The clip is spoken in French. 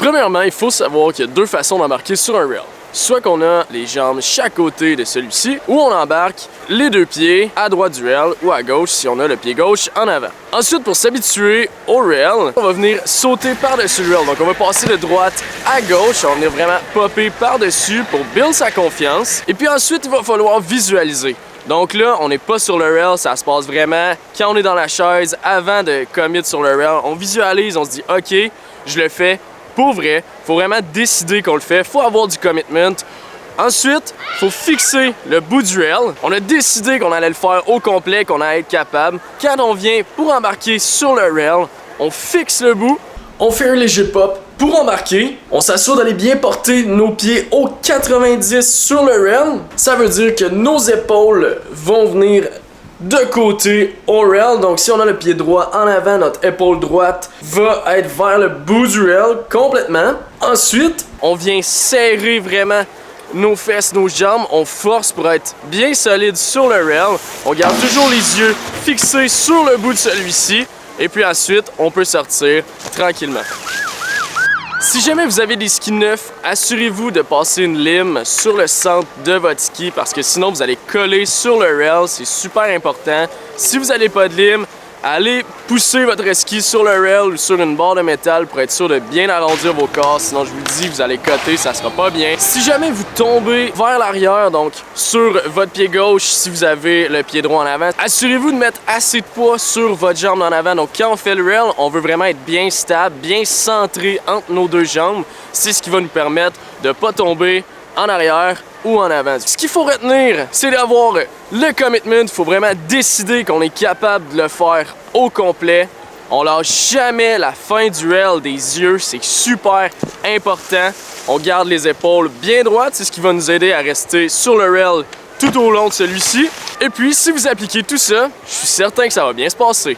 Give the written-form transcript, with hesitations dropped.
Premièrement, il faut savoir qu'il y a deux façons d'embarquer sur un rail. Soit qu'on a les jambes chaque côté de celui-ci, ou on embarque les deux pieds à droite du rail ou à gauche si on a le pied gauche en avant. Ensuite, pour s'habituer au rail, on va venir sauter par-dessus le rail. Donc on va passer de droite à gauche, on va venir vraiment popper par-dessus pour build sa confiance. Et puis ensuite, il va falloir visualiser. Donc là, on n'est pas sur le rail, ça se passe vraiment quand on est dans la chaise avant de commit sur le rail. On visualise, on se dit « OK, je le fais ». Pour vrai, faut vraiment décider qu'on le fait, faut avoir du commitment. Ensuite, faut fixer le bout du rail. On a décidé qu'on allait le faire au complet, qu'on allait être capable. Quand on vient pour embarquer sur le rail, on fixe le bout, on fait un léger pop pour embarquer. On s'assure d'aller bien porter nos pieds au 90 sur le rail. Ça veut dire que nos épaules vont venir de côté au rail. Donc si on a le pied droit en avant, notre épaule droite va être vers le bout du rail complètement. Ensuite, on vient serrer vraiment nos fesses, nos jambes. On force pour être bien solide sur le rail. On garde toujours les yeux fixés sur le bout de celui-ci. Et puis ensuite, on peut sortir tranquillement. Si jamais vous avez des skis neufs, assurez-vous de passer une lime sur le centre de votre ski parce que sinon vous allez coller sur le rail, c'est super important. Si vous n'avez pas de lime, allez pousser votre ski sur le rail ou sur une barre de métal pour être sûr de bien arrondir vos corps, sinon je vous le dis, vous allez coter, ça sera pas bien. Si jamais vous tombez vers l'arrière, donc sur votre pied gauche, si vous avez le pied droit en avant, assurez-vous de mettre assez de poids sur votre jambe en avant. Donc quand on fait le rail, on veut vraiment être bien stable, bien centré entre nos deux jambes. C'est ce qui va nous permettre de ne pas tomber en arrière ou en avant. Ce qu'il faut retenir, c'est d'avoir le commitment. Il faut vraiment décider qu'on est capable de le faire au complet. On lâche jamais la fin du rail des yeux, c'est super important. On garde les épaules bien droites, c'est ce qui va nous aider à rester sur le rail tout au long de celui-ci. Et puis, si vous appliquez tout ça, je suis certain que ça va bien se passer.